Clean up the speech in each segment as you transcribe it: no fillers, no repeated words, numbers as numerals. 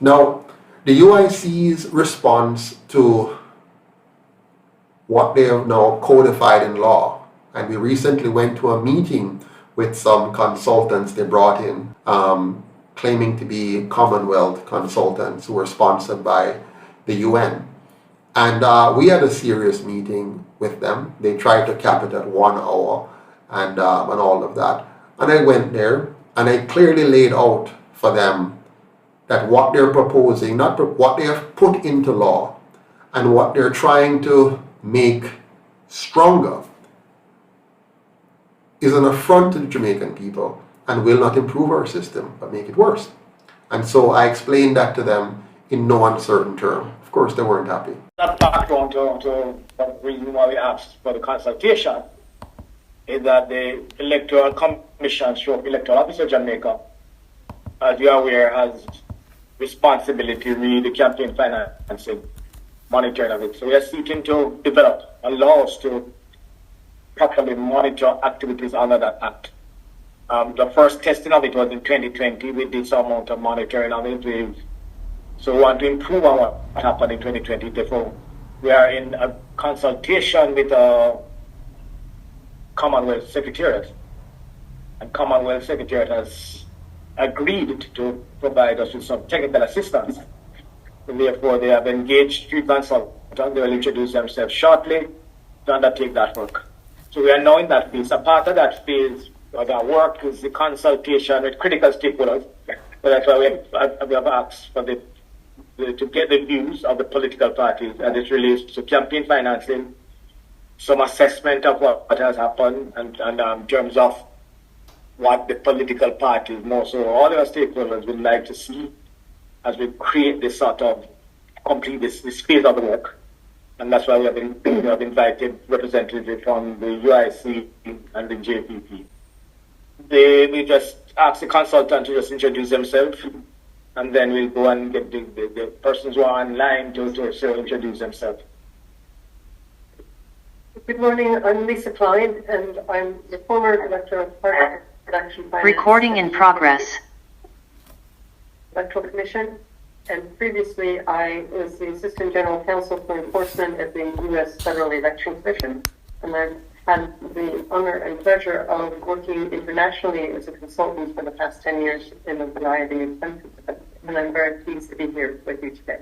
Now, the UIC's response to what they have now codified in law, and we recently went to a meeting with some consultants they brought in, claiming to be Commonwealth consultants who were sponsored by the UN. And we had a serious meeting with them. They tried to cap it at 1 hour and all of that. And I went there and I clearly laid out for them that what they're proposing, what they have put into law, and what they're trying to make stronger is an affront to the Jamaican people and will not improve our system but make it worse. And so I explained that to them in no uncertain term. Of course, they weren't happy. That background to the reason why we asked for the consultation is that the Electoral Commission, Electoral Office of Jamaica, as you are aware, has responsibility to read the campaign financing, monitoring of it. So we are seeking to develop laws to properly monitor activities under that act. The first testing of it was in 2020. We did some amount of monitoring of it. So we want to improve on what happened in 2020. Therefore, we are in a consultation with a Commonwealth Secretariat. And Commonwealth Secretariat has agreed to provide us with some technical assistance. And therefore, they have engaged 3 consultants. They will introduce themselves shortly to undertake that work. So we are now in that phase. A part of that phase of our work is the consultation with critical stakeholders. So that's why we have asked for to get the views of the political parties as it relates to campaign financing, some assessment of what has happened, and in terms of what the political parties know. So all our stakeholders would like to see as we create this sort of complete this phase of the work. And that's why we have invited representatives from the UIC and the JPP. We just ask the consultant to just introduce themselves, and then we'll go and get the persons who are online to introduce themselves. Good morning, I'm Lisa Klein, and I'm the former Director of Production Finance. Recording in progress. Electoral Commission, and previously I was the Assistant General Counsel for Enforcement at the U.S. Federal Election Commission, and I've had the honor and pleasure of working internationally as a consultant for the past 10 years in a variety of countries, and I'm very pleased to be here with you today.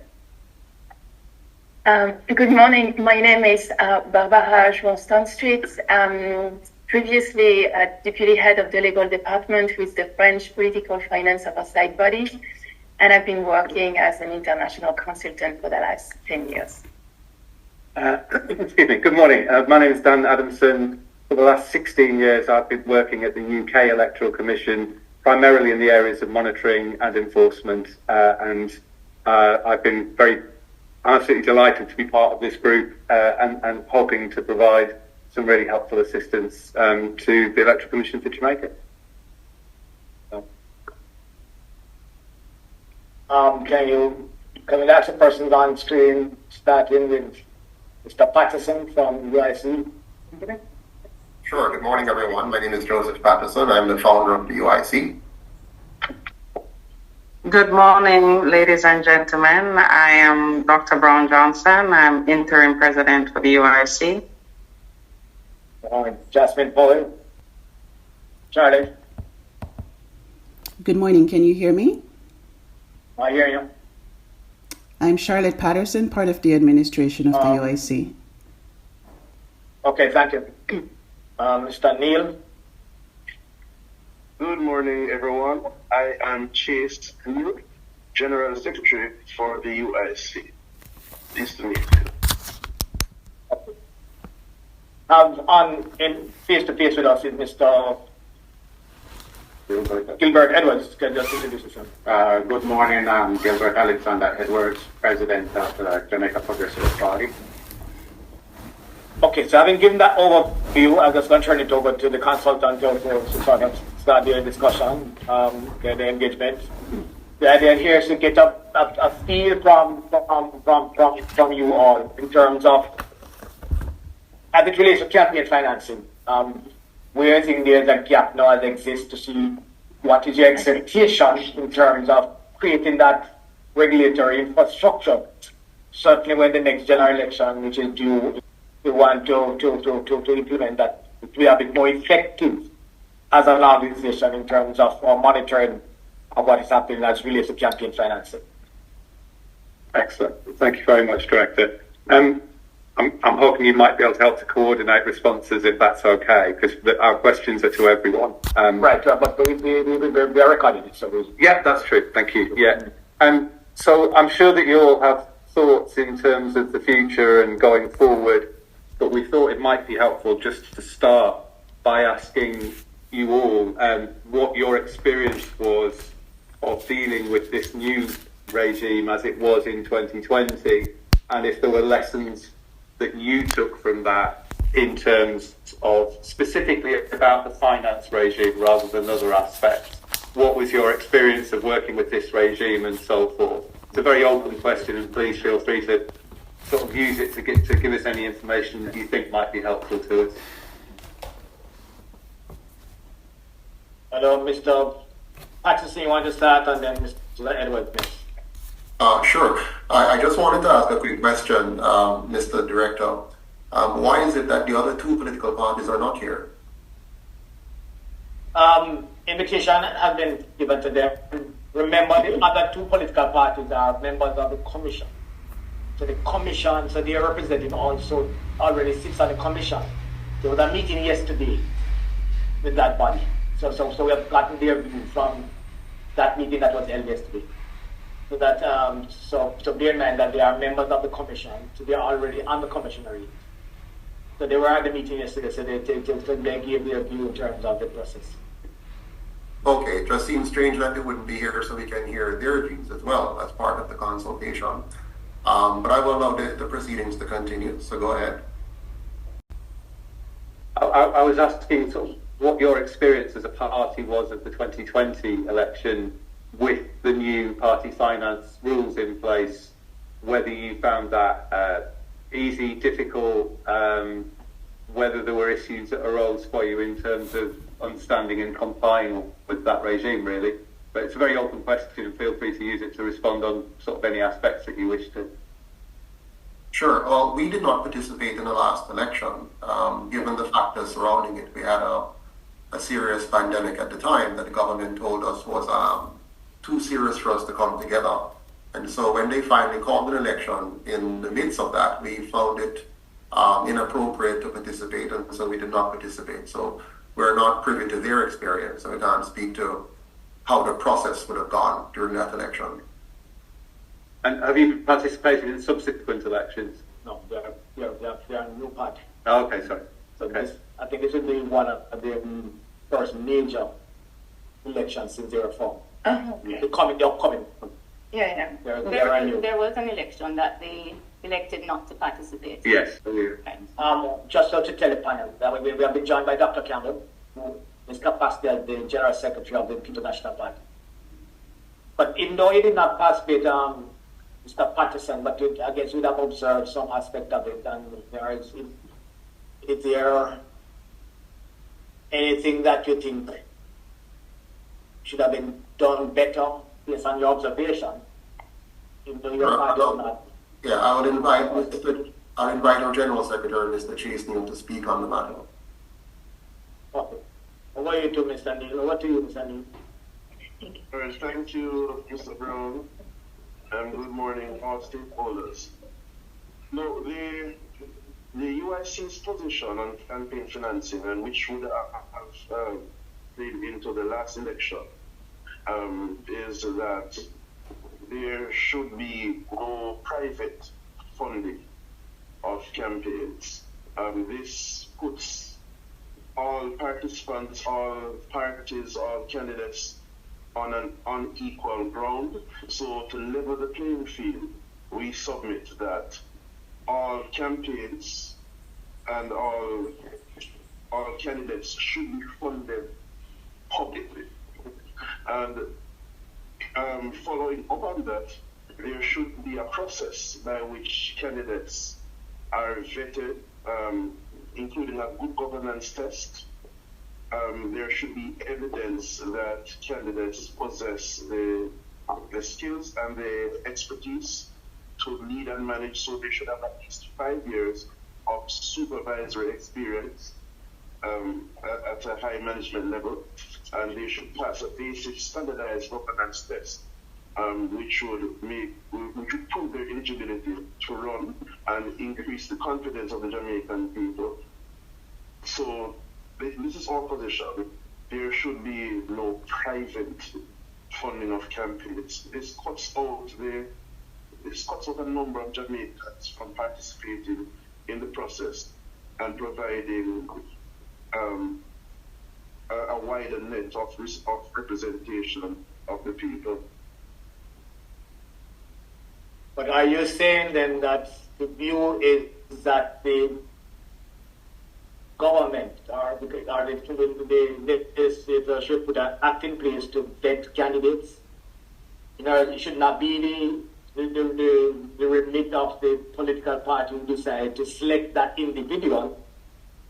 Good morning. My name is Barbara Jouan-Stonestreet. Previously Deputy Head of the Legal Department with the French Political Finance Oversight Body, and I've been working as an international consultant for the last 10 years. Excuse me. Good morning. My name is Dan Adamson. For the last 16 years, I've been working at the UK Electoral Commission, primarily in the areas of monitoring and enforcement, and I've been absolutely delighted to be part of this group and hoping to provide some really helpful assistance to the Electoral Commission for Jamaica. Can we ask the persons on screen, starting with Mr. Patterson from UIC? Sure. Good morning, everyone. My name is Joseph Patterson. I'm the founder of the UIC. Good morning, ladies and gentlemen. I am Dr. Brown Johnson. I'm interim president for the UIC. Good morning, Jasmine Powell. Charlie. Good morning. Can you hear me? I hear you. I'm Charlotte Patterson, part of the administration of the UIC. Okay, thank you. Mr. Neil. Good morning, everyone. I am Chase Neil, General Secretary for the UIC. Nice to meet you. In face-to-face with us is Mr. Gilbert Edwards. Can you just introduce yourself? Good morning. I'm Gilbert Alexander Edwards, President of the Jamaica Progressive Party. Okay, so having given that overview, I'm just going to turn it over to the consultant to sort of start the discussion, the engagement. The idea here is to get a feel from you all in terms of, as it relates to campaign financing. Where I think there's a gap now that exists to see what is your expectation in terms of creating that regulatory infrastructure. Certainly when the next general election, which is due, we want to implement that to be a bit more effective as an organization in terms of monitoring of what is happening as relates to campaign financing. Excellent. Thank you very much, Director. I'm hoping you might be able to help to coordinate responses if that's okay, because our questions are to everyone. Right, but we are recording it. So yeah, that's true. Thank you. Yeah. So I'm sure that you all have thoughts in terms of the future and going forward, but we thought it might be helpful just to start by asking you all what your experience was of dealing with this new regime as it was in 2020, and if there were lessons that you took from that in terms of specifically about the finance regime rather than other aspects. What was your experience of working with this regime and so forth? It's a very open question, and please feel free to sort of use it to give us any information that you think might be helpful to us. Hello, Mr. Patterson, you want to start, and then Mr. Edward, please. Sure. I just wanted to ask a quick question, Mr. Director. Why is it that the other two political parties are not here? Invitation has been given to them. Remember, the other two political parties are members of the commission. So the commission, so their representative also already sits on the commission. There was a meeting yesterday with that body. So we have gotten their view from that meeting that was held yesterday. So that so bear in mind that they are members of the commission, so they are already on the commissionerate. So they were at the meeting yesterday, so they gave their view in terms of the process. Okay, it just seems strange that they wouldn't be here so we can hear their views as well as part of the consultation. But I will allow the proceedings to continue, so go ahead. I was asking sort of what your experience as a party was of the 2020 election with the new party finance rules in place, whether you found that easy, difficult, whether there were issues that arose for you in terms of understanding and complying with that regime, really. But it's a very open question, and feel free to use it to respond on sort of any aspects that you wish to. Sure. Well, we did not participate in the last election. Given the factors surrounding it, we had a serious pandemic at the time that the government told us was too serious for us to come together. And so when they finally called an election in the midst of that, we found it inappropriate to participate, and so we did not participate. So we're not privy to their experience, so we can't speak to how the process would have gone during that election. And have you participated in subsequent elections? No, they are new party. Oh, okay, sorry. So Okay. I think this will be one of the first major elections since they were formed. Okay. The upcoming. Yeah. There was an election that they elected not to participate. Yes. Right. Just to tell the panel, that we have been joined by Dr. Campbell, who is capacity as the General Secretary of the International Party. But even though he did not participate, Mr. Patterson, but I guess we'd have observed some aspect of it, and is there anything that you think should have been done better based on your observation, even though your party is not? Yeah, I would invite our General Secretary, Mr. Chase Neal, to speak on the matter. Okay. Over you to Mr. Neal. Over to you, Mr. Neal. All right, thank you, Mr. Brown, and good morning, all stakeholders. No, the UIC's position on campaign financing, and which would have played into the last election, is that there should be no private funding of campaigns. This puts all participants, all parties, all candidates on an unequal ground. So to level the playing field, we submit that all campaigns and all candidates should be funded publicly. And following up on that, there should be a process by which candidates are vetted, including a good governance test. There should be evidence that candidates possess the the skills and the expertise to lead and manage, so they should have at least 5 years of supervisory experience at a high management level, and they should pass a basic standardized governance test, which would prove their eligibility to run and increase the confidence of the Jamaican people. So this is our position. There should be no private funding of campaigns. This cuts out a number of Jamaicans from participating in the process and providing a wider net of representation of the people. But are you saying then that the view is that the government or the legislature should put an act in place to vet candidates? You know, it should not be the remit of the political party who decide to select that individual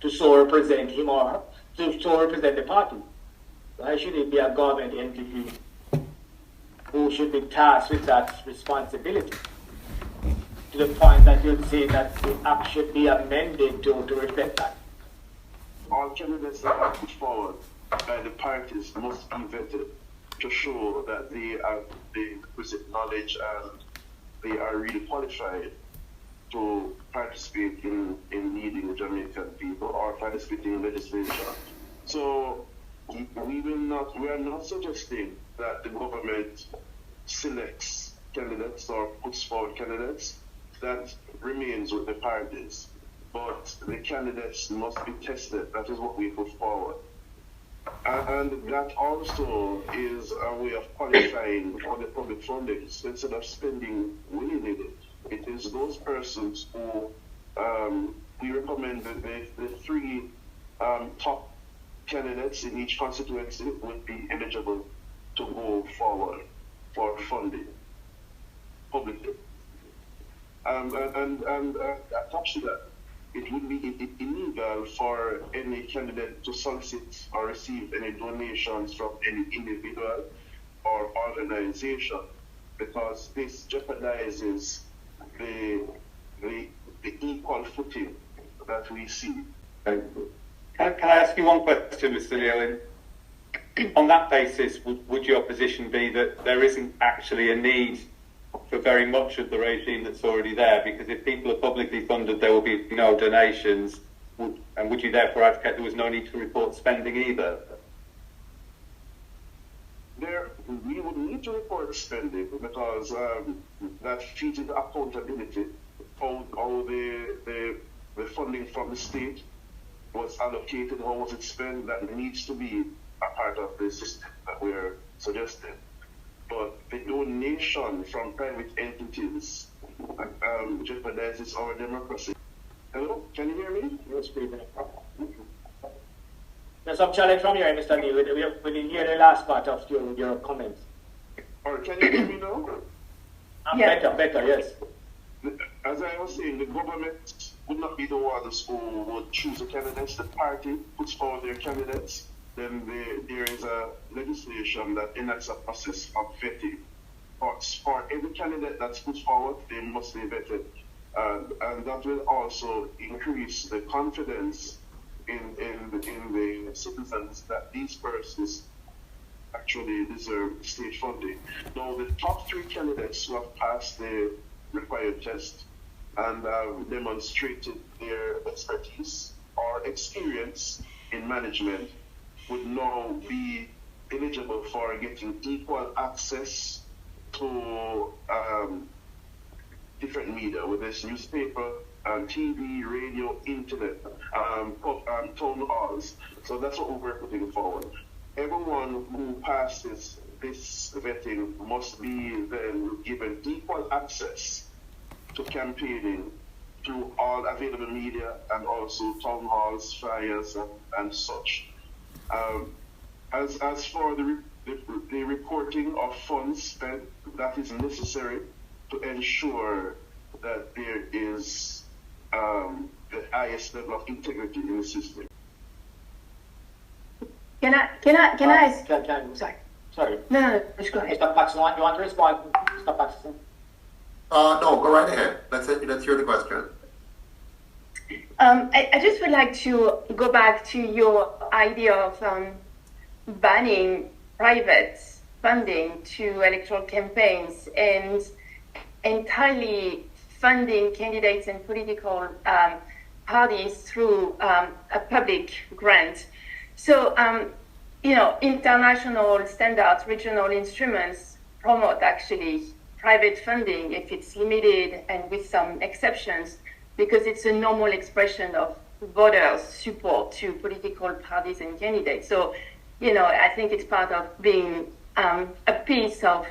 to so represent him or to so represent the party. Why should it be a government entity who should be tasked with that responsibility? To the point that you'd say that the act should be amended to reflect that. All candidates that are put forward by the parties must be vetted to show that they have the requisite knowledge and they are really qualified to participate in leading the Jamaican people or participating in legislation. So we are not suggesting that the government selects candidates or puts forward candidates. That remains with the parties. But the candidates must be tested. That is what we put forward. And that also is a way of qualifying for the public fundings. Instead of spending willy-nilly, it is those persons who we recommend that the 3 top candidates in each constituency would be eligible to go forward for funding publicly. And attached to that, it would be illegal for any candidate to solicit or receive any donations from any individual or organization, because this jeopardizes the equal footing that we see. Can I ask you one question, Mr. Leolin? On that basis, would your position be that there isn't actually a need for very much of the regime that's already there? Because if people are publicly funded, there will be no donations. And would you therefore advocate there was no need to report spending either? We would need to report spending because that feeds into accountability. How the funding from the state was allocated, how was it spent, that needs to be a part of the system that we're suggesting. But the donation from private entities jeopardizes our democracy. Hello, can you hear me? Yes, please. There's some challenge from here, Mr. Neil. We didn't hear the last part of your comments. Or can you hear me now? Yeah. Better, yes. As I was saying, the government would not be the ones who would choose the candidates. The party puts forward their candidates. Then there is a legislation that enacts a process of vetting. For every candidate that's put forward, they must be vetted. And that will also increase the confidence in the citizens that these persons actually deserve state funding. Now, the top 3 candidates who have passed the required test and demonstrated their expertise or experience in management would now be eligible for getting equal access to different media, whether it's newspaper, TV, radio, internet, town halls. So that's what we're putting forward. Everyone who passes this vetting must be then given equal access to campaigning through all available media and also town halls, flyers, and such. As for the reporting of funds spent, that is necessary to ensure that there is the highest level of integrity in the system. Can I? Sorry. Sorry. No, just go ahead. Mr. Patterson, you want to respond, Mr. Patterson? No, go right ahead. Let's hear the question. I just would like to go back to your idea of banning private funding to electoral campaigns and entirely funding candidates and political parties through a public grant. So, international standards, regional instruments promote actually private funding if it's limited and with some exceptions, because it's a normal expression of voters' support to political parties and candidates. So, I think it's part of being a piece of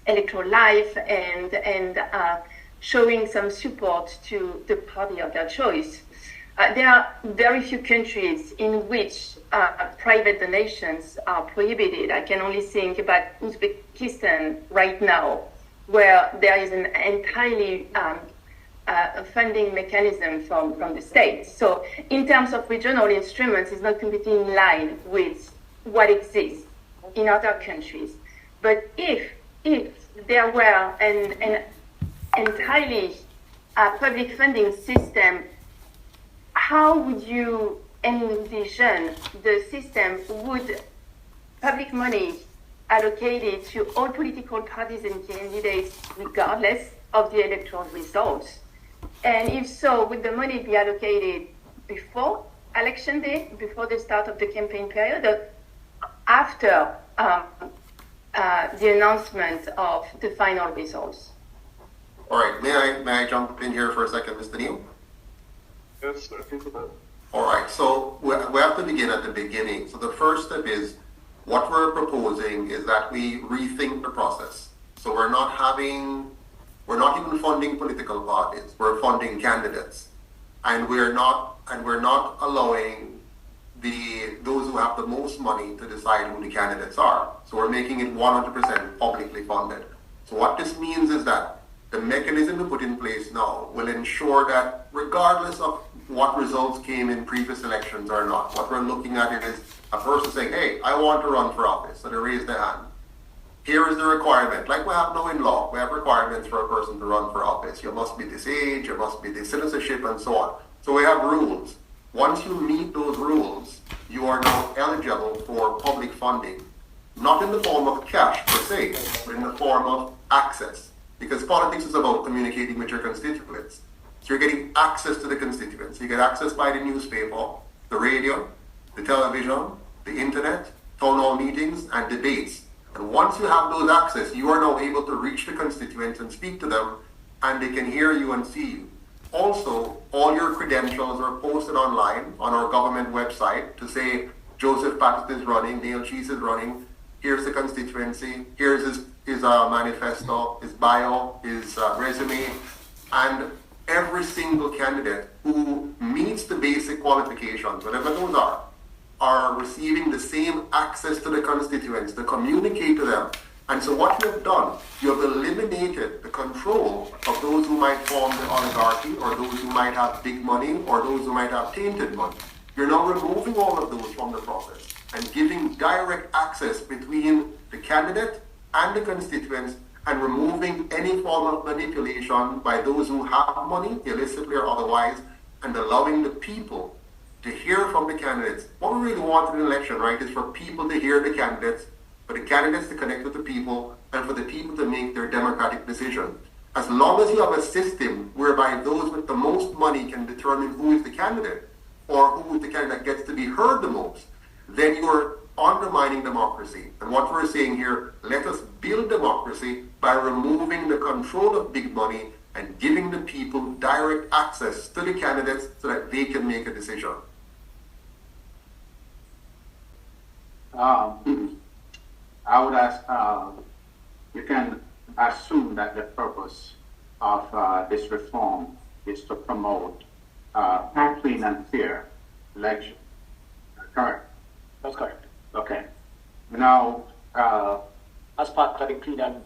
electoral life and showing some support to the party of their choice. There are very few countries in which private donations are prohibited. I can only think about Uzbekistan right now, where there is an entirely funding mechanism from the state. So in terms of regional instruments, it's not completely in line with what exists in other countries. But if there were an entirely public funding system, how would you envision the system? Would public money allocated to all political parties and candidates regardless of the electoral results? And if so, would the money be allocated before election day, before the start of the campaign period, or after the announcement of the final results? All right, may I jump in here for a second, Mr. Neil? Yes, I think about it. All right, so we have to begin at the beginning. So the first step is, what we're proposing is that we rethink the process. So we're not even funding political parties. We're funding candidates, and we're not allowing those who have the most money to decide who the candidates are. So we're making it 100% publicly funded. So what this means is that the mechanism we put in place now will ensure that regardless of what results came in previous elections or not, what we're looking at is a person saying, hey, I want to run for office. So they raise their hand. Here is the requirement. Like we have now in law, we have requirements for a person to run for office. You must be this age, you must be this citizenship, and so on. So we have rules. Once you meet those rules, you are now eligible for public funding. Not in the form of cash per se, but in the form of access. Because politics is about communicating with your constituents. So you're getting access to the constituents. You get access by the newspaper, the radio, the television, the internet, town hall meetings, and debates. And once you have those access, you are now able to reach the constituents and speak to them, and they can hear you and see you. Also, all your credentials are posted online on our government website to say, Joseph Patterson is running, Neil Cheese is running, here's the constituency, here's his manifesto, his bio, his resume, and every single candidate who meets the basic qualifications, whatever those are receiving the same access to the constituents to communicate to them. And so what you have done, you have eliminated the control of those who might form the oligarchy, or those who might have big money, or those who might have tainted money. You're now removing all of those from the process and giving direct access between the candidate and the constituents, and removing any form of manipulation by those who have money, illicitly or otherwise, and allowing the people to hear from the candidates. What we really want in an election, right, is for people to hear the candidates, for the candidates to connect with the people, and for the people to make their democratic decision. As long as you have a system whereby those with the most money can determine who is the candidate, or who is the candidate that gets to be heard the most, then you're undermining democracy. And what we're saying here, let us build democracy by removing the control of big money and giving the people direct access to the candidates so that they can make a decision. I would ask, you can assume that the purpose of this reform is to promote clean and fair election. Correct? That's correct. Okay. Now, As part of the clean and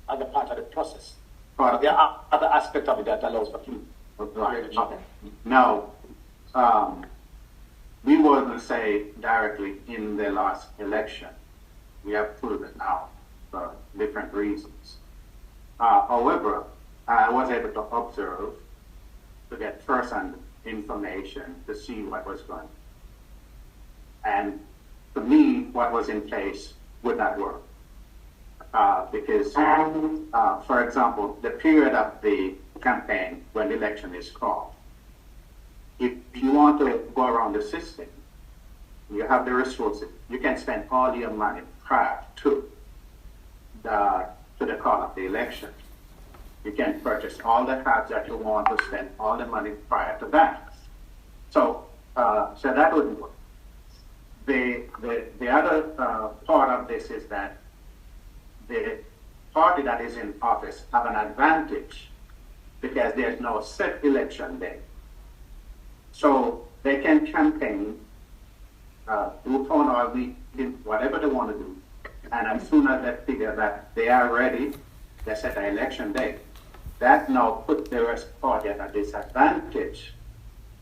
other part of the process. But there are other aspects of it that allows for clean. right. Now, we wouldn't say directly in the last election We have pulled it out for different reasons. However, I was able to observe, to get first-hand information to see what was going on. And for me, what was in place would not work. Because, for example, the period of the campaign when the election is called, if you want to go around the system, you have the resources, you can spend all your money prior to the call of the election. You can purchase all the cards that you want to spend all the money prior to that. So that wouldn't work. The other part of this is that the party that is in office have an advantage because there's no set election day. So they can campaign, do town hall meeting, whatever they want to do. And as soon as they figure that they are ready, they set an election day. That now puts the rest party at a disadvantage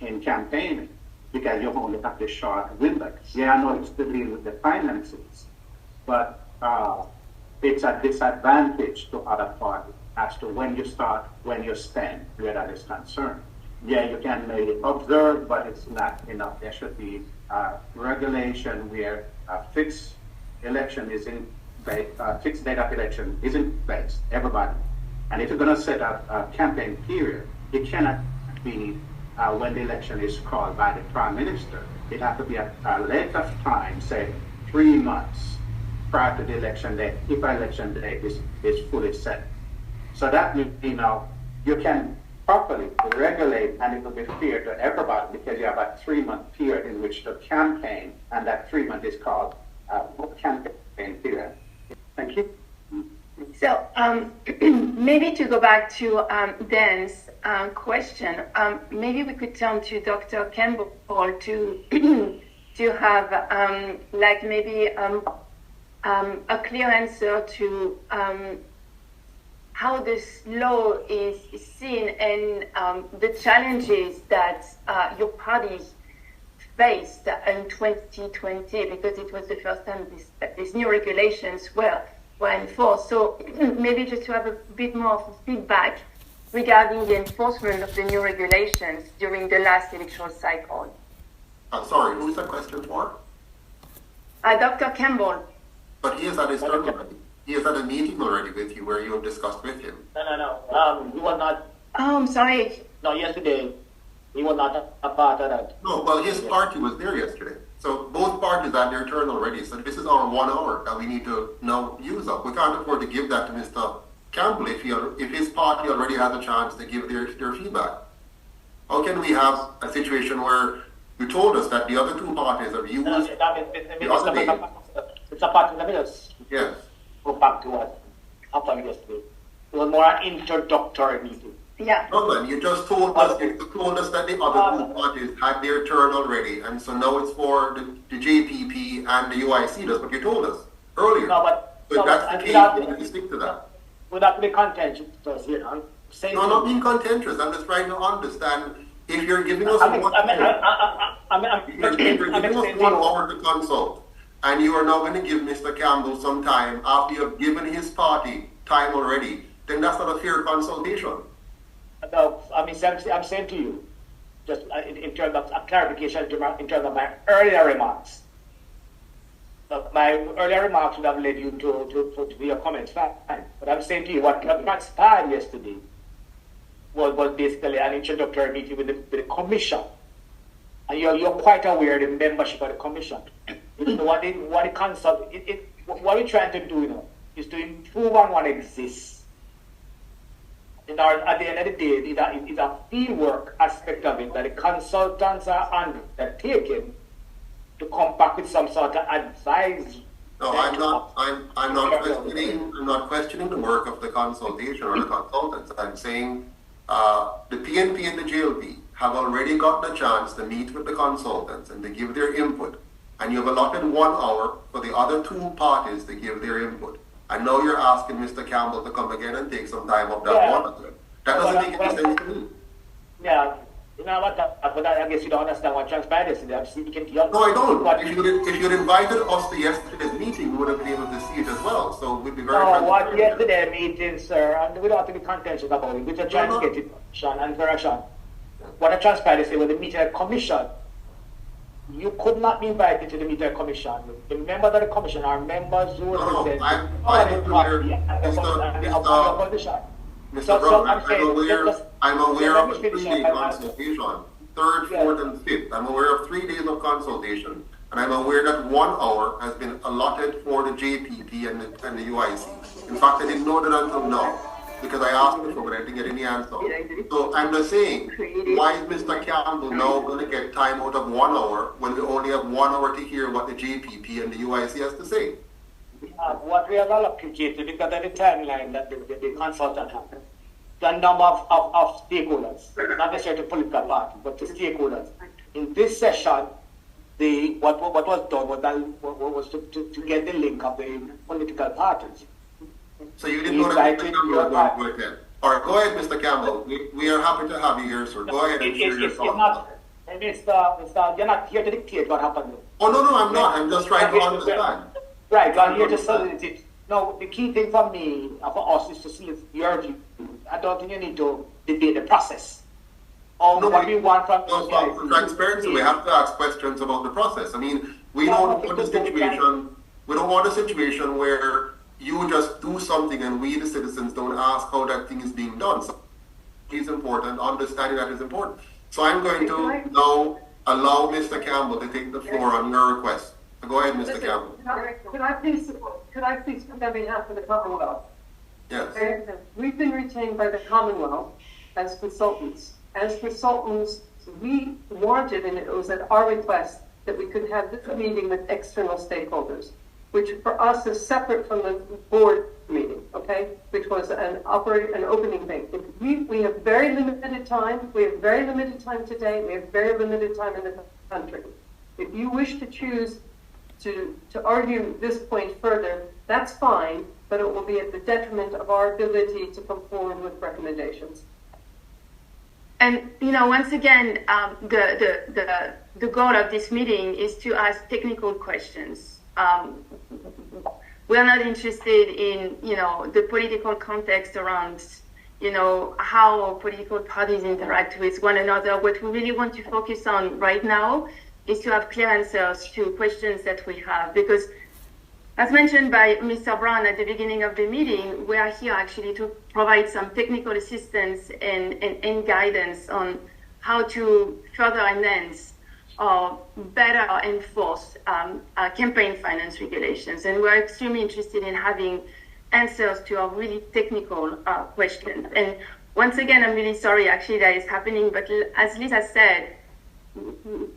in campaigning because you only have the short window. Yeah, I know it's to deal with the finances, but it's a disadvantage to other parties as to when you start, when you spend, where that is concerned. Yeah, you can maybe observe, but it's not enough. There should be regulation where a fixed election is in place, fixed date of election is in place, everybody. And if you're going to set a campaign period, it cannot be when the election is called by the Prime Minister. It has to be a length of time, say 3 months prior to the election day, if an election day is fully set. So that means, you can properly regulate, and it will be fair to everybody because you have a 3-month period in which to campaign, and that 3 months is called campaign period. Thank you. So maybe to go back to Dan's question, maybe we could turn to Dr. Campbell to have like maybe a clear answer to how this law is seen and the challenges that your party faced in 2020, because it was the first time these new regulations were enforced. So maybe just to have a bit more of feedback regarding the enforcement of the new regulations during the last electoral cycle. Sorry, who's that question for? Dr. Campbell. But he is at his turn already. He is at a meeting already with you where you have discussed with him. No. He was not. Oh, I'm sorry. No, yesterday he was not a part of that. No, well, his party was there yesterday. So both parties had their turn already. So this is our 1 hour that we need to now use up. We can't afford to give that to Mr. Campbell if his party already has a chance to give their feedback. How can we have a situation where you told us that the other two parties have used the other day? It's a part of the minutes. Yes. Go back to what happened yesterday. It was more an introductory meeting. Yeah. No, man, you just told us that the other two parties had their turn already, and so now it's for the JPP and the UIC. That's what you told us earlier. No, but if that's the case, we need to stick to that. Would that be contentious? No, not being contentious. I'm just trying to understand if you're giving us 1 hour to consult, and you are now going to give Mr. Campbell some time after you have given his party time already, then that's not a fair consultation. No, I'm saying to you, just in terms of a clarification, in terms of my earlier remarks. My earlier remarks would have led you to your comments, fine. But I'm saying to you, what transpired yesterday was basically an introductory meeting with the commission. And you're quite aware of the membership of the commission. What we're trying to do is to improve on what exists. At the end of the day, it's a fieldwork aspect of it that the consultants are undertaking to come back with some sort of advice. No, I'm not questioning the work of the consultation or the consultants. I'm saying the PNP and the JLP have already gotten a chance to meet with the consultants and to give their input. And you've allotted 1 hour for the other two parties to give their input. And now you're asking Mr. Campbell to come again and take some time of that 1 hour. That doesn't make any sense to me. Yeah, You know what? But I guess you don't understand what transparency is. I'm speaking to you. No, I don't. If you'd invited us to yesterday's meeting, we would have been able to see it as well. So we'd be very. No, what yesterday meeting, sir, and we don't have to be contentious about it. We're just trying to get it and correction. What a transparency with the media commission. You could not be invited to the media commission. The members of the commission are members who represent I'm Mr. Brown, I'm aware of a 3-day consultation, 3rd, 4th, and 5th. I'm aware of 3 days of consultation, and I'm aware that 1 hour has been allotted for the JPP and the UIC. In fact, I didn't know that until now, because I asked before, but I didn't get any answer. So I'm just saying, why is Mr. Campbell now going to get time out of 1 hour when we only have 1 hour to hear what the JPP and the UIC has to say? What we have allocated because of the timeline that the consultant had, the number of stakeholders, not necessarily the political party, but the stakeholders. In this session, what was done was to get the link of the political parties. So you didn't know that Mr. Campbell was going to attend. All right, go ahead, Mr. Campbell. We are happy to have you here, sir. Go ahead and share your thoughts. You're not here to dictate what happened. Oh, no, I'm not. I'm just trying to understand. Right, I'm here to solicit. No, the key thing for me, for us, is to see your view. I don't think you need to debate the process. What we want from for transparency, we have to ask questions about the process. I mean, we don't want a situation. We don't want a situation where you just do something and we, the citizens, don't ask how that thing is being done. So it's important. Understanding that is important. So I'm going to now allow Mr. Campbell to take the floor on your request. Go ahead, Mr. Campbell. Could I please speak on behalf of the Commonwealth? Yes. We've been retained by the Commonwealth as consultants. As consultants, we wanted, and it was at our request, that we could have this meeting with external stakeholders, which for us is separate from the board meeting, okay? Which was an opening thing. We have very limited time. We have very limited time today. We have very limited time in the country. If you wish to choose to argue this point further, that's fine, but it will be at the detriment of our ability to come forward with recommendations. And once again, the goal of this meeting is to ask technical questions. We're not interested in the political context around how political parties interact with one another. What we really want to focus on right now is to have clear answers to questions that we have, because as mentioned by Mr. Brown at the beginning of the meeting, we are here actually to provide some technical assistance and guidance on how to further enhance or better enforce campaign finance regulations. And we're extremely interested in having answers to our really technical questions. And once again, I'm really sorry actually that is happening, but as Lisa said,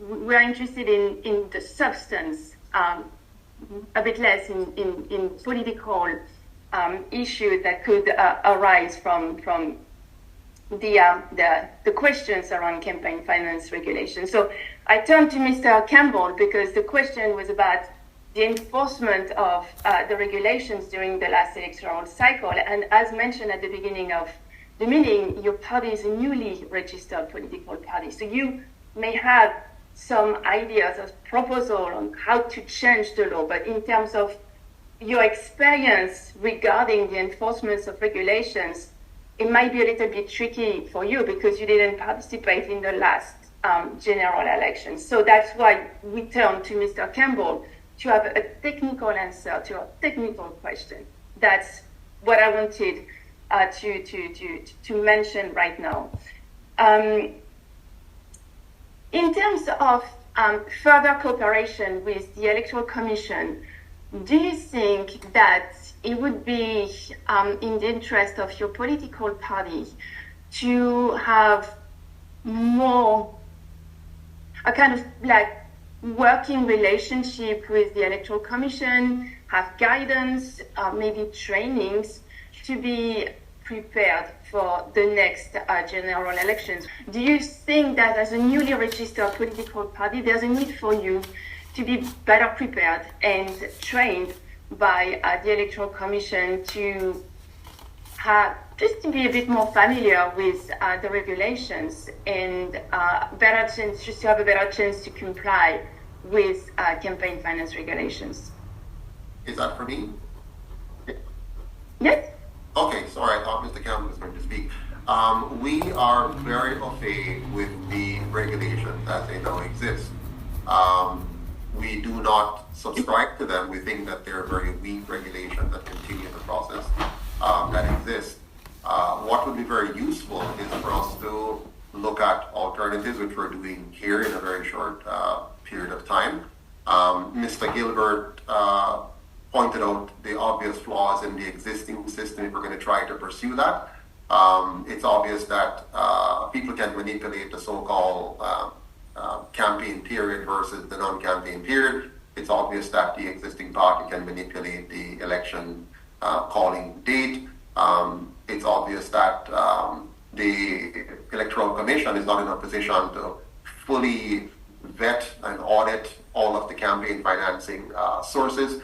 we are interested in the substance, a bit less in political issues that could arise from the questions around campaign finance regulation. So I turned to Mr. Campbell because the question was about the enforcement of the regulations during the last electoral cycle. And as mentioned at the beginning of the meeting, your party is a newly registered political party. So you may have some ideas or proposal on how to change the law, but in terms of your experience regarding the enforcement of regulations, it might be a little bit tricky for you because you didn't participate in the last general election. So that's why we turn to Mr. Campbell to have a technical answer to a technical question. That's what I wanted to mention right now. In terms of further cooperation with the Electoral Commission, do you think that it would be in the interest of your political party to have more a kind of like working relationship with the Electoral Commission, have guidance, maybe trainings to be prepared for the next general elections? Do you think that as a newly registered political party, there's a need for you to be better prepared and trained by the Electoral Commission to just to be a bit more familiar with the regulations and better chance, just to have a better chance to comply with campaign finance regulations. Is that for me? Yes. Okay, sorry, I thought Mr. Campbell was going to speak. We are very au fait with the regulations as they now exist. We do not subscribe to them. We think that they're very weak regulations that continue the process that exists. What would be very useful is for us to look at alternatives, which we're doing here in a very short period of time. Mr. Gilbert pointed out the obvious flaws in the existing system if we're going to try to pursue that. It's obvious that people can manipulate the so-called campaign period versus the non-campaign period. It's obvious that the existing party can manipulate the election calling date. It's obvious that the Electoral Commission is not in a position to fully vet and audit all of the campaign financing sources.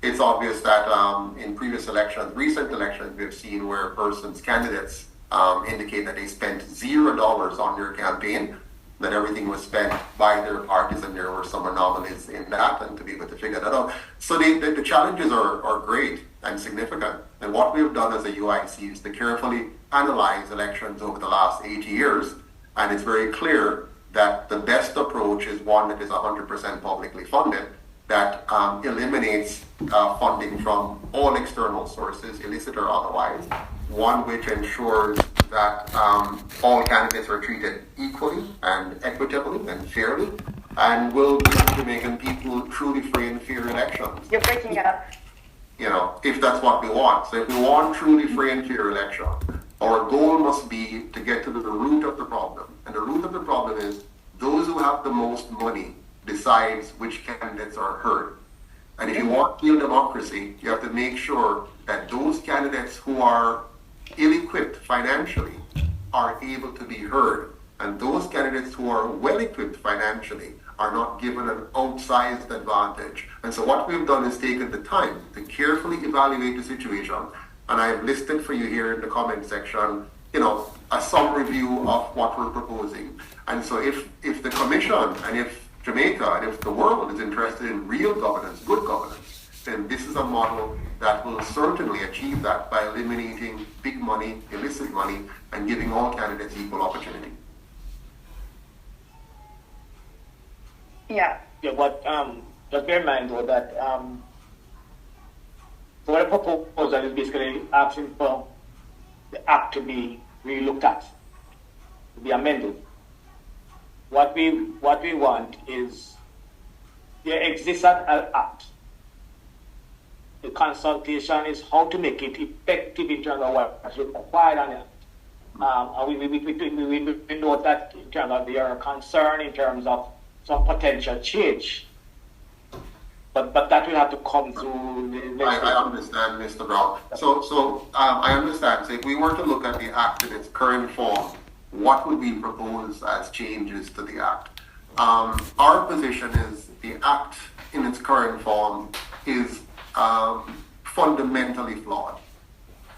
It's obvious that in previous elections, recent elections, we've seen where candidates indicate that they spent $0 on their campaign, that everything was spent by their parties, and there were some anomalies in that, and to be able to figure that out. So the challenges are great and significant. And what we've done as a UIC is to carefully analyze elections over the last 80 years, and it's very clear that the best approach is one that is 100% publicly funded, that eliminates funding from all external sources, illicit or otherwise, one which ensures that all candidates are treated equally and equitably and fairly, and will give Jamaican people truly free and fair elections. You're breaking up. You know, if that's what we want. So if we want truly free and fair election, our goal must be to get to the root of the problem. And the root of the problem is those who have the most money decides which candidates are heard. And if you want real democracy, you have to make sure that those candidates who are ill-equipped financially are able to be heard. And those candidates who are well-equipped financially are not given an outsized advantage. And so what we've done is taken the time to carefully evaluate the situation. And I've listed for you here in the comment section, a summary view of what we're proposing. And so if the Commission and if Jamaica and if the world is interested in real governance, good governance, then this is a model that will certainly achieve that by eliminating big money, illicit money, and giving all candidates equal opportunity. Yeah. Yeah, but just bear in mind though that so what the proposal is basically asking for the act to be re-looked at, to be amended. What we want is there exists an act. The consultation is how to make it effective in terms of what's required on it. We know that in terms of their concern in terms of some potential change. But that will have to come through the I understand, Mr. Brown. So I understand. So if we were to look at the Act in its current form, what would we propose as changes to the Act? Our position is the Act in its current form is fundamentally flawed,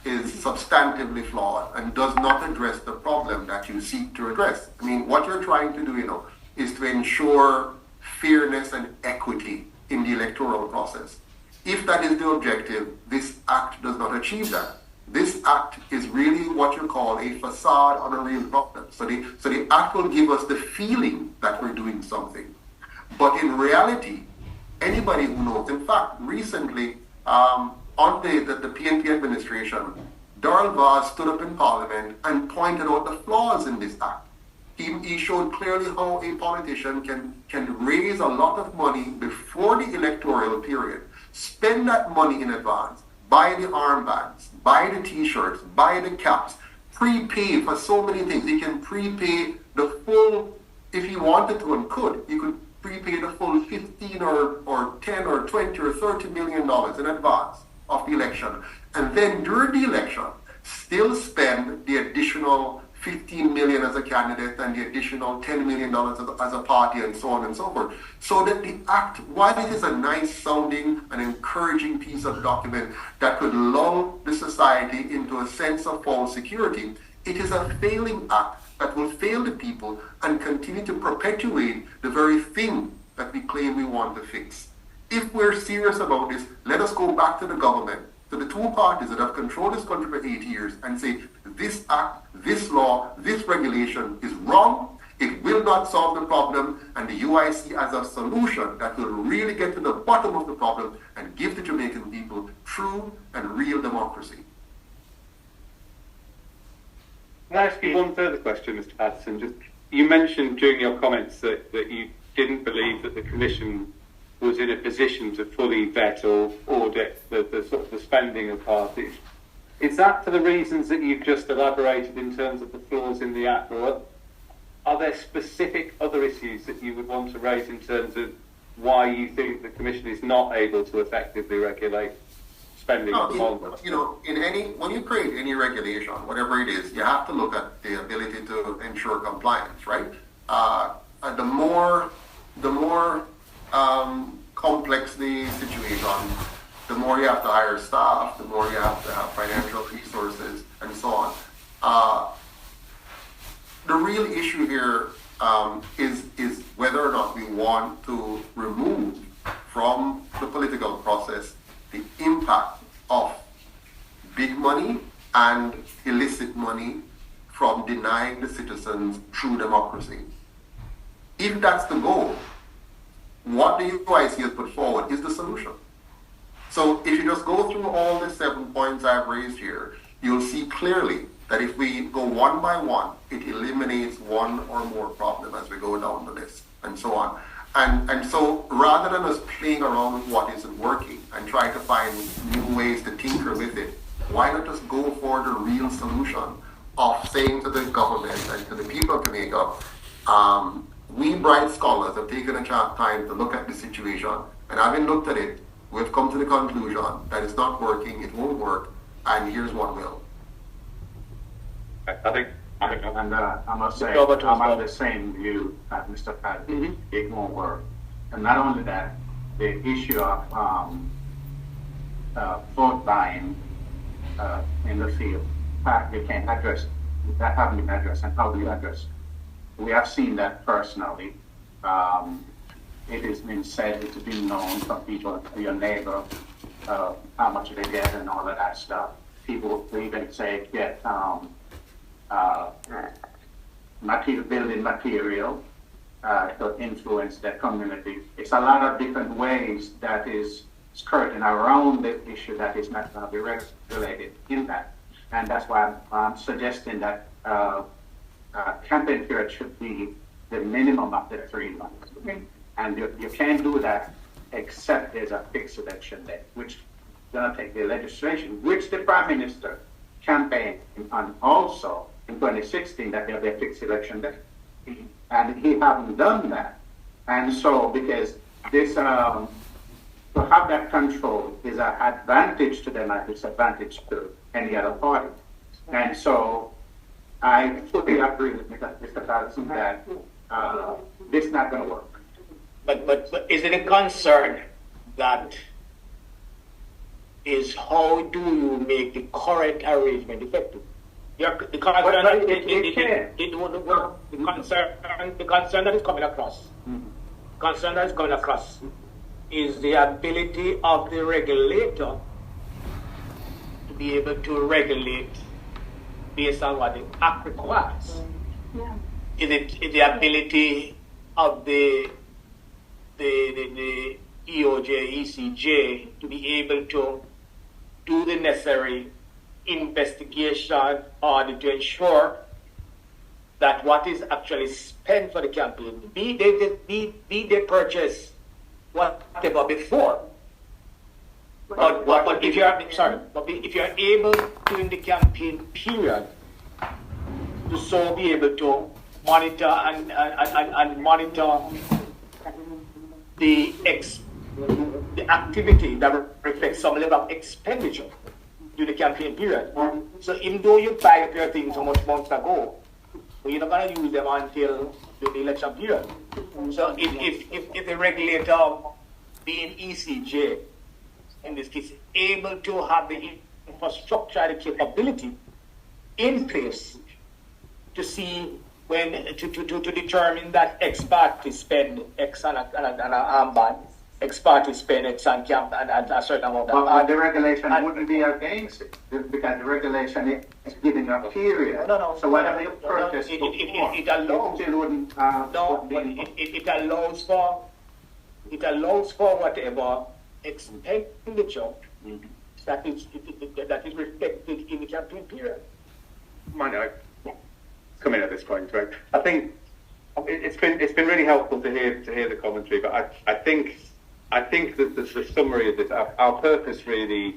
is substantively flawed, and does not address the problem that you seek to address. I mean, what you're trying to do, is to ensure fairness and equity in the electoral process. If that is the objective, this Act does not achieve that. This Act is really what you call a facade on a real problem. So the Act will give us the feeling that we're doing something. But in reality, anybody who knows, in fact, recently, on the PNP administration, Darrell Vaz stood up in Parliament and pointed out the flaws in this Act. He showed clearly how a politician can raise a lot of money before the electoral period, spend that money in advance, buy the armbands, buy the t-shirts, buy the caps, prepay for so many things. He can prepay the full, if he wanted to and could, he could prepay the full 15 or 10 or 20 or $30 million in advance of the election. And then during the election, still spend the additional $15 million as a candidate and the additional $10 million as a party and so on and so forth. So that the act, while it is a nice sounding and encouraging piece of document that could lull the society into a sense of false security, it is a failing act that will fail the people and continue to perpetuate the very thing that we claim we want to fix. If we're serious about this, let us go back to the government, to the two parties that have controlled this country for 8 years and say, this act, this law, this regulation is wrong, it will not solve the problem, and the UIC as a solution that will really get to the bottom of the problem and give the Jamaican people true and real democracy. Can I ask you one further question, Mr. Patterson? Just, you mentioned during your comments that you didn't believe that the Commission was in a position to fully vet or audit the sort of the spending of parties. Is that for the reasons that you've just elaborated in terms of the flaws in the Act, or are there specific other issues that you would want to raise in terms of why you think the Commission is not able to effectively regulate spending of Parliament? When you create any regulation, whatever it is, you have to look at the ability to ensure compliance, right? The more complex the situation, the more you have to hire staff, the more you have to have financial resources, and so on. The real issue here is whether or not we want to remove from the political process the impact of big money and illicit money from denying the citizens true democracy. If that's the goal, what the UIC has put forward is the solution. So if you just go through all the 7 points I've raised here, you'll see clearly that if we go one by one, it eliminates one or more problem as we go down the list, and so on. And so rather than us playing around with what isn't working and trying to find new ways to tinker with it, why not just go for the real solution of saying to the government and to the people of Jamaica, we bright scholars have taken a time to look at the situation, and having looked at it, we've come to the conclusion that it's not working, it won't work, and here's what will. And I must say, I'm of the same view as Mr. Patterson. It won't work. And not only that, the issue of vote buying in the field, you can't address that, haven't been addressed, and how do you address it? We have seen that personally. It has been said, it's been known from people, your neighbor, how much they get and all of that stuff. People even say get building material to influence their community. It's a lot of different ways that is skirting around the issue that is not going to be regulated in that. And that's why I'm suggesting that campaign period should be the minimum of the 3 months. And you can't do that except there's a fixed election date, which is going to take the legislation, which the Prime Minister campaigned on also in 2016 that there'll be a fixed election date. And he hasn't done that. And so because this, to have that control is an advantage to them and disadvantage to any other party. And so I fully agree with Mr. Patterson that this is not going to work. But is it a concern that is how do you make the current arrangement effective? The concern that is coming across, is the ability of the regulator to be able to regulate based on what the Act requires. Yeah. Is it the ability of the EOJ, ECJ to be able to do the necessary investigation or to ensure that what is actually spent for the campaign, be they purchase whatever before. But if you are able to in the campaign period to so be able to monitor and monitor the activity that reflects some level of expenditure during the campaign period. So even though you buy a pair of things so much months ago, but you're not going to use them until the election period. So if the regulator, being ECJ, in this case, able to have the infrastructure and the capability in place to see when to determine that X party spend X on an armband, X party spend X on camp and a certain amount of but the regulation wouldn't be against it because the regulation is giving a period. No. So whatever you purchase it allows. it wouldn't. It allows for whatever expenditure that is reflected in the campaign period. Might I come in at this point, right? I think it's been really helpful to hear the commentary, but I think that the summary of this, our purpose really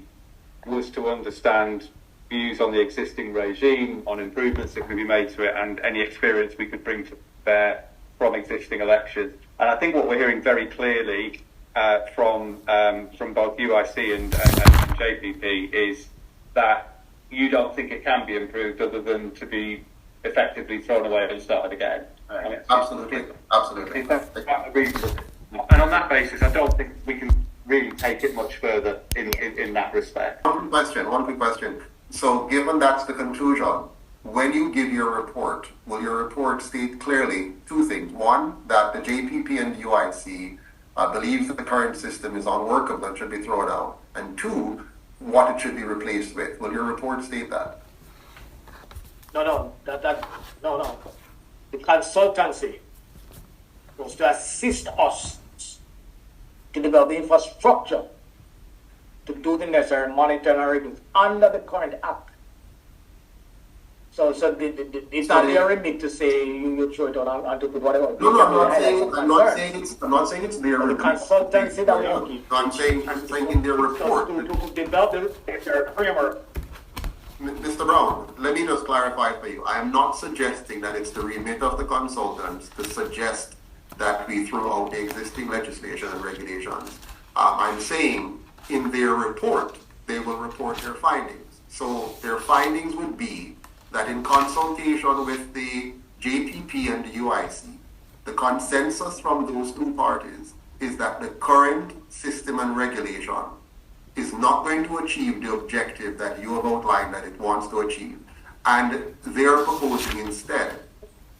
was to understand views on the existing regime, on improvements that can be made to it, and any experience we could bring to bear from existing elections. And I think what we're hearing very clearly from both UIC and JPP is that you don't think it can be improved other than to be effectively thrown away and started again. Absolutely. And on that basis, I don't think we can really take it much further in that respect. One quick question. So given that's the conclusion, when you give your report, will your report state clearly two things? One, that the JPP and the UIC believes that the current system is unworkable and should be thrown out. And two, what it should be replaced with. Will your report state that? No. The consultancy was to assist us to develop the infrastructure to do the necessary monitoring and reviews under the current act. So it's not their remit to say you throw it on and to put whatever. No, I'm not saying it's their remit. The consultancy that we are I'm saying in their report. To develop their framework. Mr. Brown, let me just clarify for you. I am not suggesting that it's the remit of the consultants to suggest that we throw out the existing legislation and regulations. I'm saying in their report, they will report their findings. So their findings would be that in consultation with the JPP and the UIC, the consensus from those two parties is that the current system and regulation is not going to achieve the objective that you have outlined that it wants to achieve. And they're proposing instead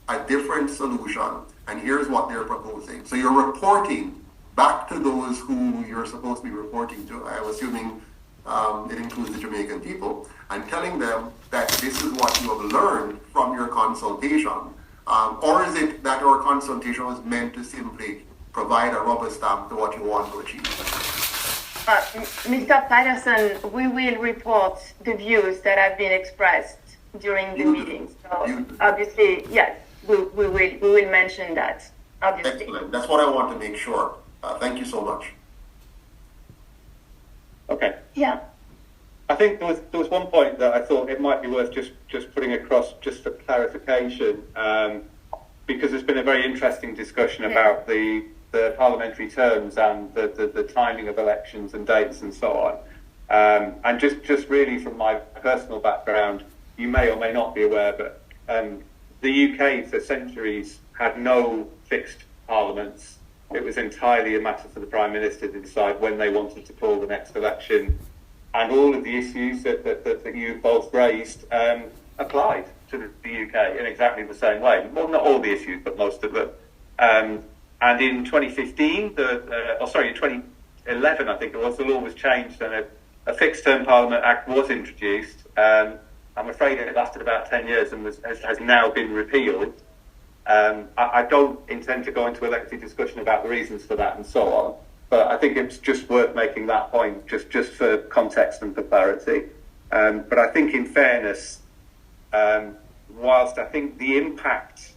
a different solution. And here's what they're proposing. So you're reporting back to those who you're supposed to be reporting to. I'm assuming it includes the Jamaican people, and telling them that this is what you have learned from your consultation. Or is it that our consultation was meant to simply provide a rubber stamp to what you want to achieve? Mr. Patterson, we will report the views that have been expressed during the meeting. So obviously, yes, we will mention that. Obviously. Excellent. That's what I want to make sure. Thank you so much. Okay. Yeah. I think there was one point that I thought it might be worth just putting across just for clarification, because there's been a very interesting discussion about the parliamentary terms and the timing of elections and dates and so on. And just really from my personal background, you may or may not be aware, but the UK for centuries had no fixed parliaments. It was entirely a matter for the Prime Minister to decide when they wanted to call the next election. And all of the issues that you both raised applied to the UK in exactly the same way. Well, not all the issues, but most of them. And in 2015, in 2011, I think it was, the law was changed and a fixed-term Parliament Act was introduced. I'm afraid it lasted about 10 years and has now been repealed. I don't intend to go into a lengthy discussion about the reasons for that and so on, but I think it's just worth making that point just for context and for clarity. But I think in fairness, whilst I think the impact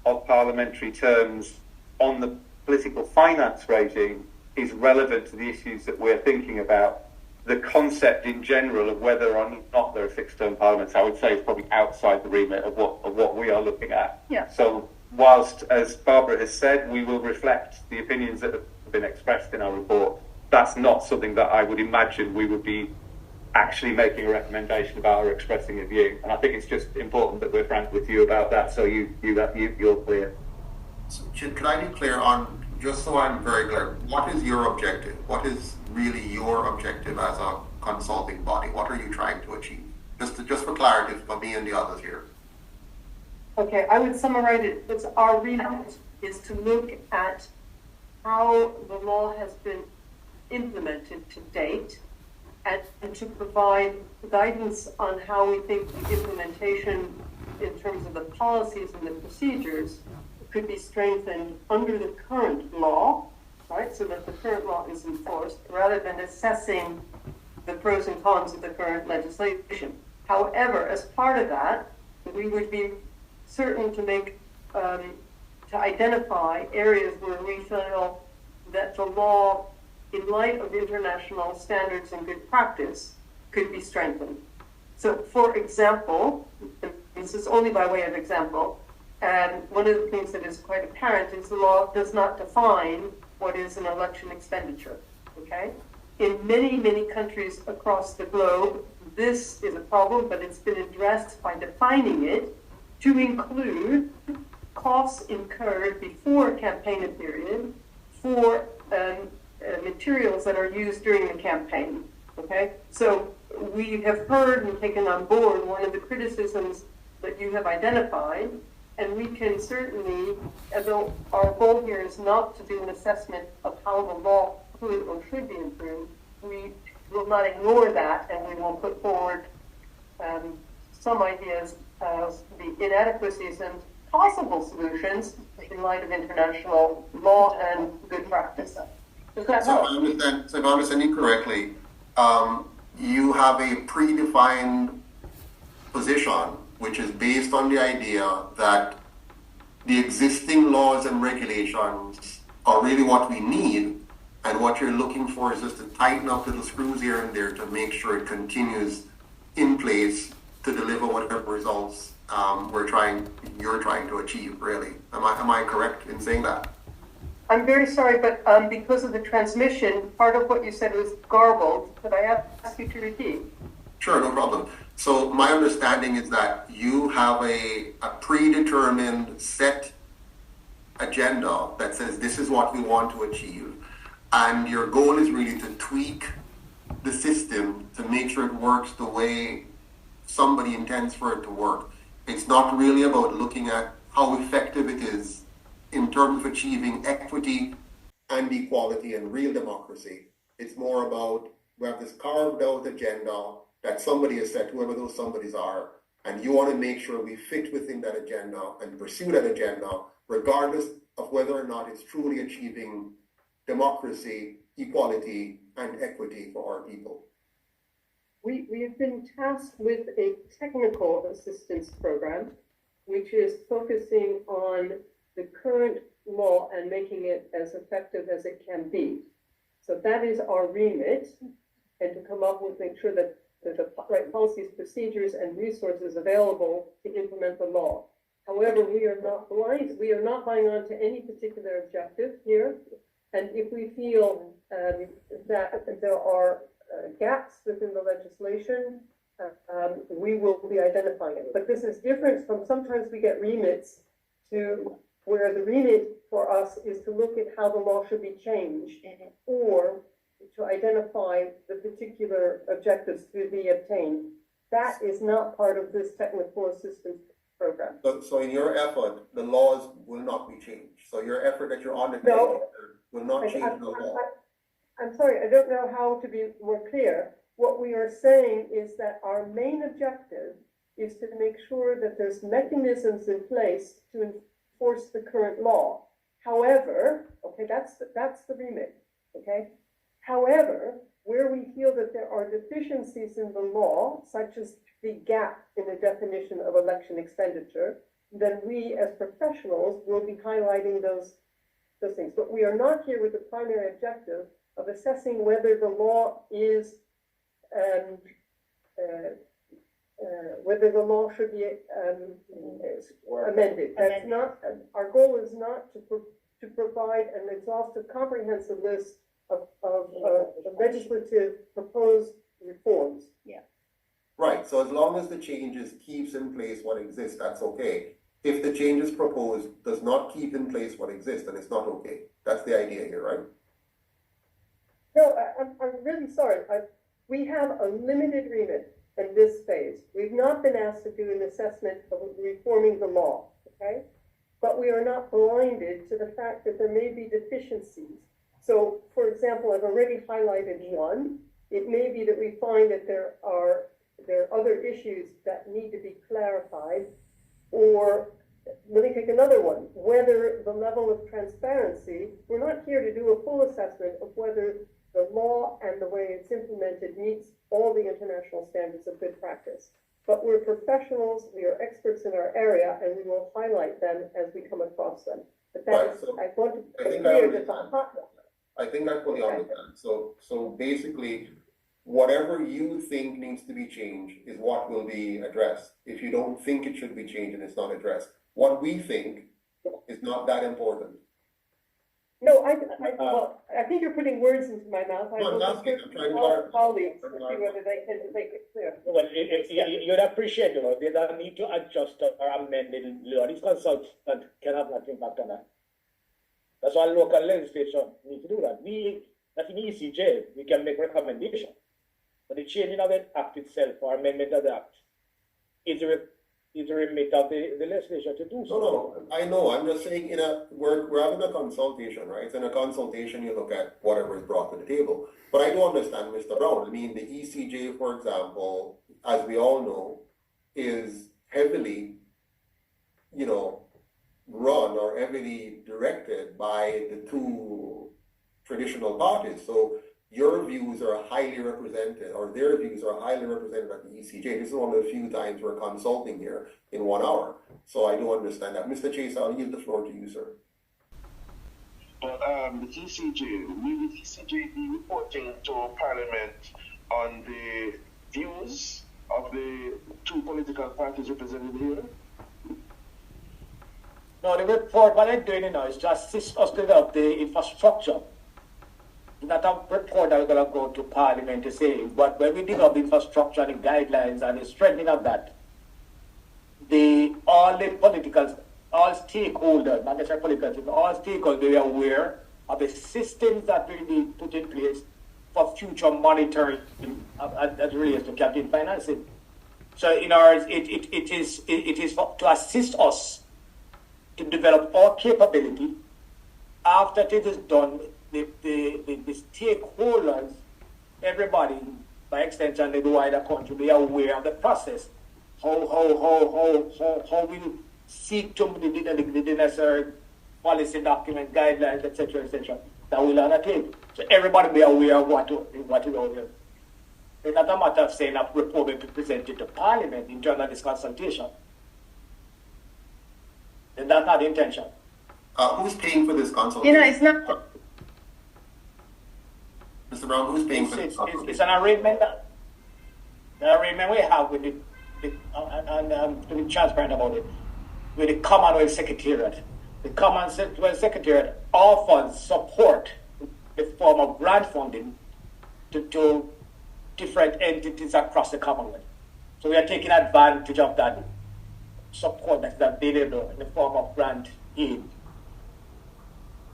of parliamentary terms on the political finance regime is relevant to the issues that we're thinking about, the concept in general of whether or not there are fixed-term parliaments, I would say, is probably outside the remit of what we are looking at. Yeah. So whilst, as Barbara has said, we will reflect the opinions that have been expressed in our report, that's not something that I would imagine we would be actually making a recommendation about or expressing a view. And I think it's just important that we're frank with you about that, so you're clear. So, could I be clear on, just so I'm very clear, what is your objective? What is really your objective as a consulting body? What are you trying to achieve? Just for clarity for me and the others here. Okay, I would summarize it. It's our remit is to look at how the law has been implemented to date and to provide guidance on how we think the implementation in terms of the policies and the procedures could be strengthened under the current law, right? So that the current law is enforced rather than assessing the pros and cons of the current legislation. However, as part of that, we would be certain to make, to identify areas where we feel that the law, in light of international standards and good practice, could be strengthened. So, for example, this is only by way of example, one of the things that is quite apparent is the law does not define what is an election expenditure, okay? In many, many countries across the globe, this is a problem, but it's been addressed by defining it to include costs incurred before a campaign period for materials that are used during the campaign, okay? So we have heard and taken on board one of the criticisms that you have identified, and we can certainly, although our goal here is not to do an assessment of how the law could or should be improved, we will not ignore that, and we will put forward some ideas of the inadequacies and possible solutions in light of international law and good practice. Does that help? So if I'm understanding correctly, you have a predefined position which is based on the idea that the existing laws and regulations are really what we need, and what you're looking for is just to tighten up little screws here and there to make sure it continues in place to deliver whatever results you're trying to achieve, really. Am I correct in saying that? I'm very sorry, but because of the transmission, part of what you said was garbled. Could I ask you to repeat? Sure, no problem. So my understanding is that you have a predetermined set agenda that says this is what we want to achieve. And your goal is really to tweak the system to make sure it works the way somebody intends for it to work. It's not really about looking at how effective it is in terms of achieving equity and equality and real democracy. It's more about, we have this carved out agenda that somebody has set, whoever those somebodies are, and you want to make sure we fit within that agenda and pursue that agenda, regardless of whether or not it's truly achieving democracy, equality, and equity for our people. We have been tasked with a technical assistance program, which is focusing on the current law and making it as effective as it can be. So that is our remit, and to come up with, make sure that the right policies, procedures, and resources available to implement the law. However, we are not blind. We are not buying on to any particular objective here. And if we feel that there are gaps within the legislation, we will be identifying it. But this is different from sometimes we get remits to where the remit for us is to look at how the law should be changed or to identify the particular objectives to be obtained. That is not part of this technical assistance program. So in your effort, the laws will not be changed. So your effort that you're on will not change the law. I'm sorry, I don't know how to be more clear. What we are saying is that our main objective is to make sure that there's mechanisms in place to enforce the current law. However, okay, that's the remit, okay? However, where we feel that there are deficiencies in the law, such as the gap in the definition of election expenditure, then we as professionals will be highlighting those things. But we are not here with the primary objective of assessing whether the law is, whether the law should be amended. That's not, our goal is not to provide an exhaustive, comprehensive list of legislative proposed reforms. Yeah. Right, so as long as the changes keeps in place what exists, that's okay. If the changes proposed does not keep in place what exists, then it's not okay. That's the idea here, right? No, I'm really sorry. We have a limited remit in this phase. We've not been asked to do an assessment of reforming the law, okay? But we are not blinded to the fact that there may be deficiencies. So, for example, I've already highlighted one. It may be that we find that there are other issues that need to be clarified, or let me take another one, whether the level of transparency, we're not here to do a full assessment of whether the law and the way it's implemented meets all the international standards of good practice. But we're professionals, we are experts in our area, and we will highlight them as we come across them. But that is, I want to be clear that the hot one. I think I fully understand. So basically, whatever you think needs to be changed is what will be addressed. If you don't think it should be changed and it's not addressed, what we think is not that important. No, I think you're putting words into my mouth. I will I'm trying to our colleagues to see whether they can make it clear. Well, you'd appreciate, they don't need to adjust or amend the law. These consultants can have that impact on that. That's why local legislation need to do that. That in ECJ, we can make recommendations. But the changing of the act itself or amendment of the act is a remit of the legislation to do so. No, I know. I'm just saying we're having a consultation, right? In a consultation, you look at whatever is brought to the table. But I do understand, Mr. Brown. I mean, the ECJ, for example, as we all know, is heavily, run or heavily directed by the two traditional parties. So your views are highly represented, or their views are highly represented at the ECJ. This is one of the few times we're consulting here in 1 hour. So I do understand that. Mr. Chase, I'll yield the floor to you, sir. But the ECJ, will the ECJ be reporting to Parliament on the views of the two political parties represented here? No, the report, what they're doing now is to assist us develop the infrastructure. It's not a report that we're going to go to Parliament to say, but when we develop the infrastructure and the guidelines and the strengthening of that, all stakeholders, not necessarily political, all stakeholders will be aware of the systems that will be put in place for future monitoring as relates to campaign financing. So in ours, it is to assist us to develop our capability. After it is done, the stakeholders, everybody, by extension, the wider country, be aware of the process. How we seek to the necessary policy document, guidelines, etc., that we'll undertake. So everybody be aware of what is out there. It's not a matter of saying a report will be presented to Parliament in terms of this consultation. And that's not the intention. Who's paying for this consultation? It's not. Mr. Brown, who's paying for this consultation? It's an arrangement. The arrangement we have with and to be transparent about it, with the Commonwealth Secretariat. The Commonwealth Secretariat offers support in the form of grant funding to different entities across the Commonwealth. So we are taking advantage of that support that is available in the form of grant aid.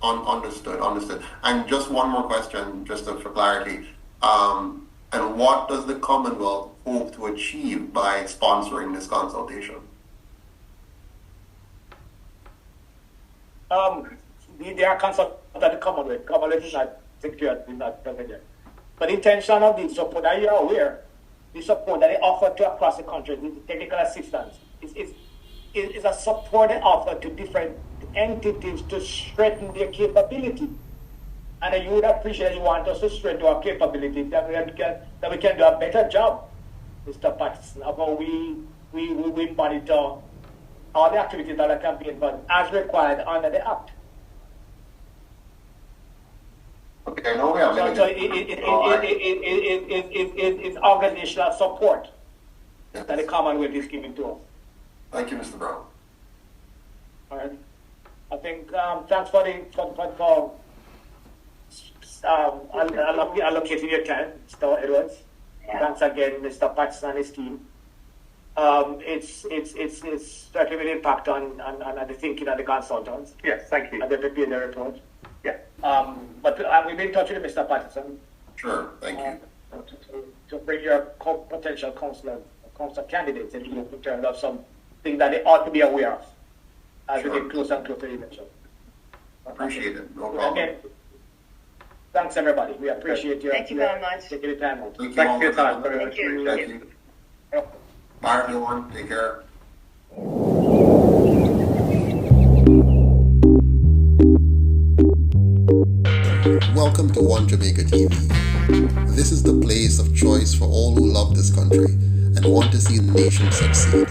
Understood. And just one more question, just for clarity. And what does the Commonwealth hope to achieve by sponsoring this consultation? They are consulted at the Commonwealth. Commonwealth is not Secretariat, is not President. But the intention of the support, are you aware, the support that they offer to across the country, the technical assistance, is a support they offer to different entities to strengthen their capability. And you would appreciate, you want us to strengthen our capability, that we can do a better job, Mr. Patterson, of how we monitor all the activities that are campaign fund as required under the Act. Okay, I know we have it's organizational support that the Commonwealth is giving to us. Thank you, Mr. Brown. All right. I think thanks for allocating your time, Mr. Edwards. Thanks again, Mr. Patterson and his team. It's certainly will impact on the thinking of the consultants. Yes, thank you. And they prepare the report. Yeah. But we've been in touch with Mr. Patterson. Sure, thank you. To bring your potential council candidates in terms of something that they ought to be aware of as we get closer and closer to the election. Appreciate it. No problem. Again, thanks everybody. We appreciate you. Thank you very much. Taking the time out. Thanks for your time. Thank you. Thank you. Bye everyone. Take care. Welcome to One Jamaica TV. This is the place of choice for all who love this country and want to see the nation succeed.